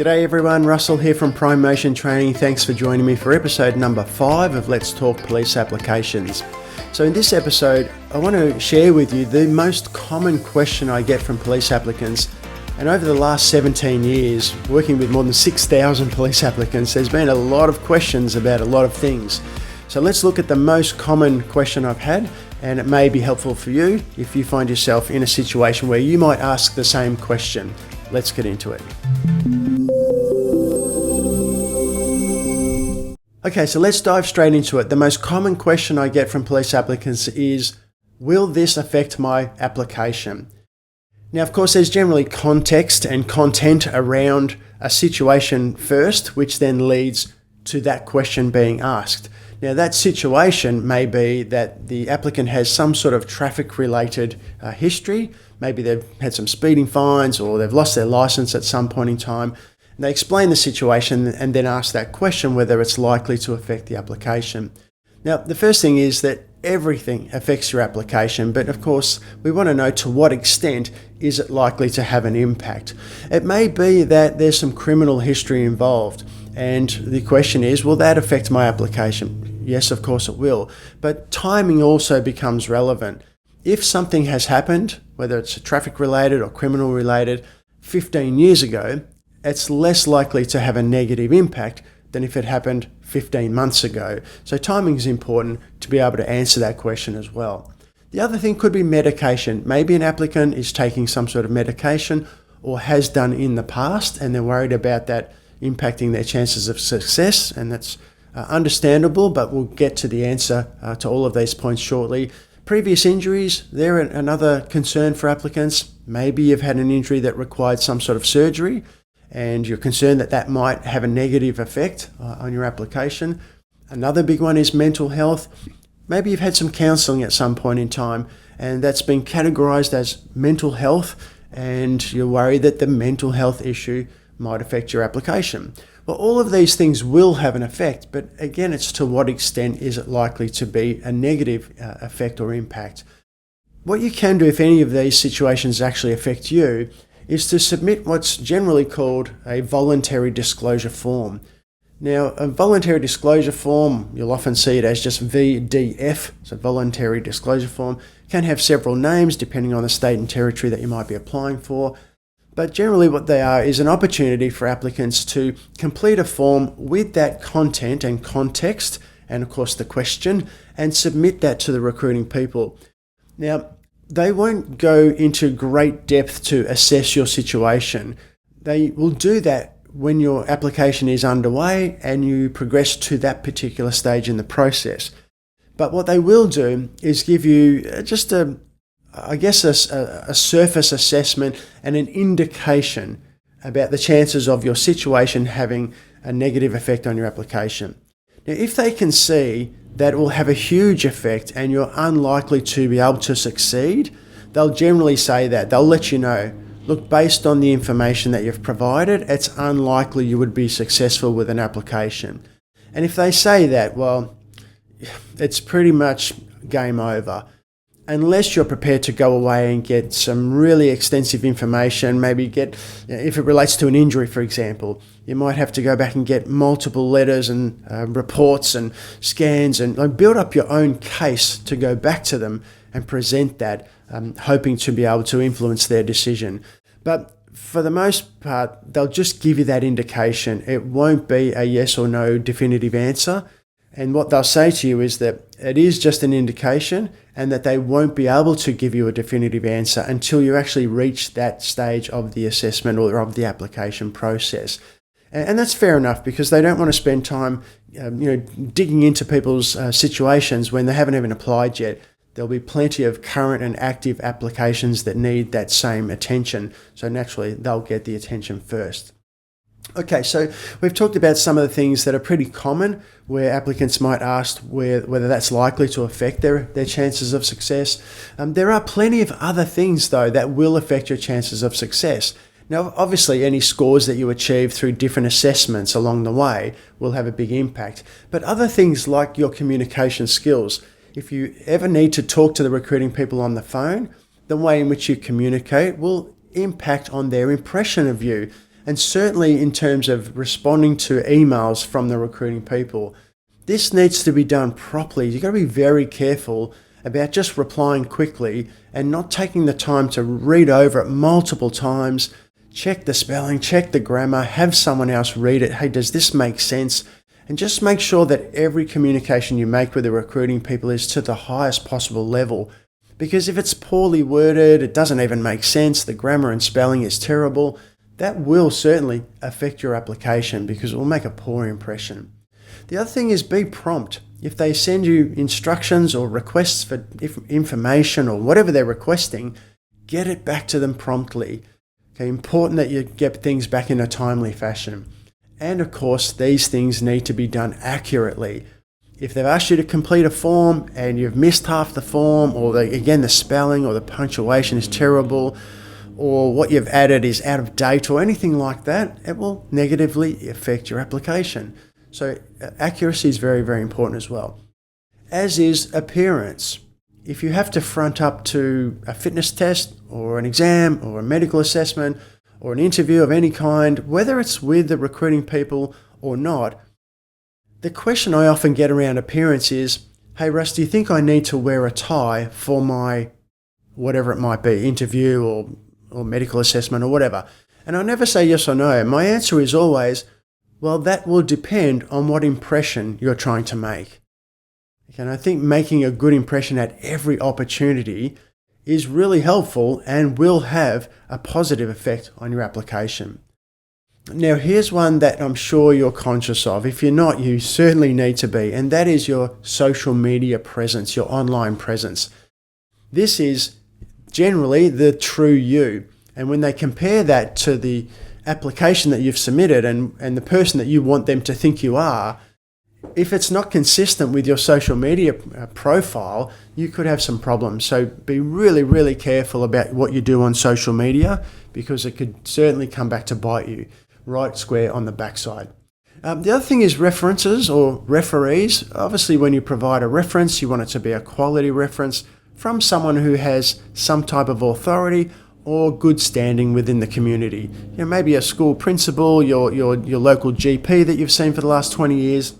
G'day everyone, Russell here from Prime Motion Training. Thanks for joining me for episode number 5 of Let's Talk Police Applications. So in this episode, I want to share with you the most common question I get from police applicants. And over the last 17 years, working with more than 6,000 police applicants, there's been a lot of questions about a lot of things. So let's look at the most common question I've had, and it may be helpful for you if you find yourself in a situation where you might ask the same question. Let's get into it. Okay, so let's dive straight into it. The most common question I get from police applicants is, will this affect my application? Now, of course, there's generally context and content around a situation first, which then leads to that question being asked. Now, that situation may be that the applicant has some sort of traffic-related history. Maybe they've had some speeding fines or they've lost their license at some point in time. And they explain the situation and then ask that question whether it's likely to affect the application. Now, the first thing is that everything affects your application, but of course, we want to know to what extent is it likely to have an impact. It may be that there's some criminal history involved, and the question is, will that affect my application? Yes, of course it will, but timing also becomes relevant. If something has happened, whether it's traffic related or criminal related, 15 years ago, it's less likely to have a negative impact than if it happened 15 months ago. So timing is important to be able to answer that question as well. The other thing could be medication. Maybe an applicant is taking some sort of medication or has done in the past, and they're worried about that impacting their chances of success, and that's understandable, but we'll get to the answer to all of these points shortly. Previous injuries, they're another concern for applicants. Maybe you've had an injury that required some sort of surgery, and you're concerned that that might have a negative effect on your application. Another big one is mental health. Maybe you've had some counselling at some point in time, and that's been categorised as mental health, and you're worried that the mental health issue might affect your application. Well, all of these things will have an effect, but again, it's to what extent is it likely to be a negative effect or impact. What you can do if any of these situations actually affect you is to submit what's generally called a voluntary disclosure form. Now, a voluntary disclosure form, you'll often see it as just VDF, so voluntary disclosure form, can have several names depending on the state and territory that you might be applying for. But generally what they are is an opportunity for applicants to complete a form with that content and context, and of course the question, and submit that to the recruiting people. Now, they won't go into great depth to assess your situation. They will do that when your application is underway and you progress to that particular stage in the process. But what they will do is give you just a surface assessment and an indication about the chances of your situation having a negative effect on your application. Now, if they can see that it will have a huge effect and you're unlikely to be able to succeed, they'll generally say that. They'll let you know, look, based on the information that you've provided, it's unlikely you would be successful with an application. And if they say that, well, it's pretty much game over. Unless you're prepared to go away and get some really extensive information, maybe if it relates to an injury, for example, you might have to go back and get multiple letters and reports and scans and build up your own case to go back to them and present that, hoping to be able to influence their decision. But for the most part, they'll just give you that indication. It won't be a yes or no definitive answer. And what they'll say to you is that it is just an indication and that they won't be able to give you a definitive answer until you actually reach that stage of the assessment or of the application process. And that's fair enough, because they don't want to spend time digging into people's situations when they haven't even applied yet. There'll be plenty of current and active applications that need that same attention. So naturally, they'll get the attention first. Okay, so we've talked about some of the things that are pretty common where applicants might ask whether that's likely to affect their chances of success. There are plenty of other things, though, that will affect your chances of success. Now, obviously, any scores that you achieve through different assessments along the way will have a big impact. But other things like your communication skills, if you ever need to talk to the recruiting people on the phone, the way in which you communicate will impact on their impression of you. And certainly in terms of responding to emails from the recruiting people, this needs to be done properly. You've got to be very careful about just replying quickly and not taking the time to read over it multiple times, check the spelling, check the grammar, have someone else read it. Hey, does this make sense? And just make sure that every communication you make with the recruiting people is to the highest possible level. Because if it's poorly worded, it doesn't even make sense, the grammar and spelling is terrible, that will certainly affect your application because it will make a poor impression. The other thing is be prompt. If they send you instructions or requests for information or whatever they're requesting, get it back to them promptly. Okay, important that you get things back in a timely fashion. And of course, these things need to be done accurately. If they've asked you to complete a form and you've missed half the form, or the spelling or the punctuation is terrible, or what you've added is out of date or anything like that, it will negatively affect your application. So accuracy is very, very important as well. As is appearance. If you have to front up to a fitness test or an exam or a medical assessment or an interview of any kind, whether it's with the recruiting people or not, the question I often get around appearance is, hey Russ, do you think I need to wear a tie for my whatever it might be, interview or medical assessment or whatever? And I never say yes or no. My answer is always, well, that will depend on what impression you're trying to make. And I think making a good impression at every opportunity is really helpful and will have a positive effect on your application. Now, here's one that I'm sure you're conscious of. If you're not, you certainly need to be, and that is your social media presence, your online presence. This is generally the true you. And when they compare that to the application that you've submitted and the person that you want them to think you are, if it's not consistent with your social media profile, you could have some problems. So be really, really careful about what you do on social media because it could certainly come back to bite you right square on the backside. The other thing is references or referees. Obviously, when you provide a reference, you want it to be a quality reference from someone who has some type of authority or good standing within the community. Maybe a school principal, your local GP that you've seen for the last 20 years,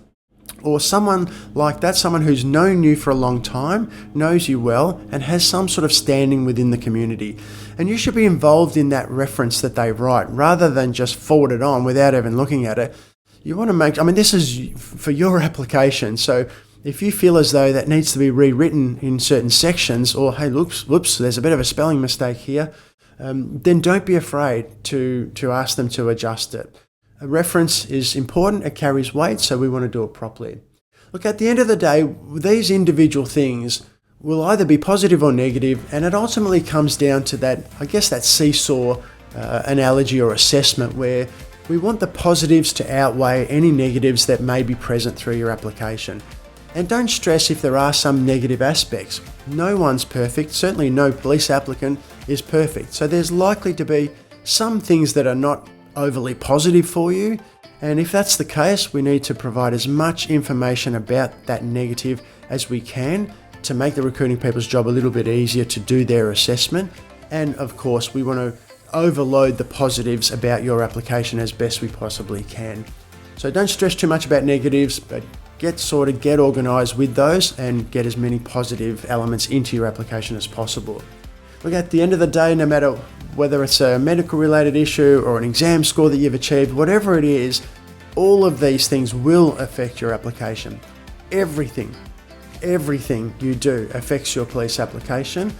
or someone like that, someone who's known you for a long time, knows you well, and has some sort of standing within the community. And you should be involved in that reference that they write, rather than just forward it on without even looking at it. You want to this is for your application, so if you feel as though that needs to be rewritten in certain sections, or hey, whoops, there's a bit of a spelling mistake here, then don't be afraid to ask them to adjust it. A reference is important, it carries weight, so we want to do it properly. Look, at the end of the day, these individual things will either be positive or negative, and it ultimately comes down to that seesaw analogy or assessment where we want the positives to outweigh any negatives that may be present through your application. And don't stress if there are some negative aspects. No one's perfect, certainly no police applicant is perfect, so there's likely to be some things that are not overly positive for you, and if that's the case, we need to provide as much information about that negative as we can to make the recruiting people's job a little bit easier to do their assessment. And of course, we want to overload the positives about your application as best we possibly can. So don't stress too much about negatives, but get organized with those and get as many positive elements into your application as possible. Look, at the end of the day, no matter whether it's a medical related issue or an exam score that you've achieved, whatever it is, all of these things will affect your application. Everything you do affects your police application,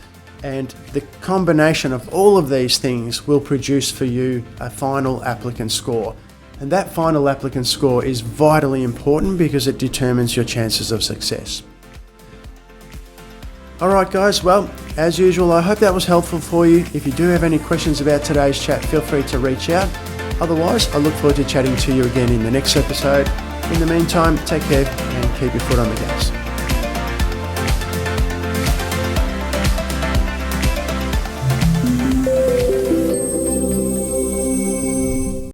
and the combination of all of these things will produce for you a final applicant score. And that final applicant score is vitally important because it determines your chances of success. Alright guys, well, as usual, I hope that was helpful for you. If you do have any questions about today's chat, feel free to reach out. Otherwise, I look forward to chatting to you again in the next episode. In the meantime, take care and keep your foot on the gas.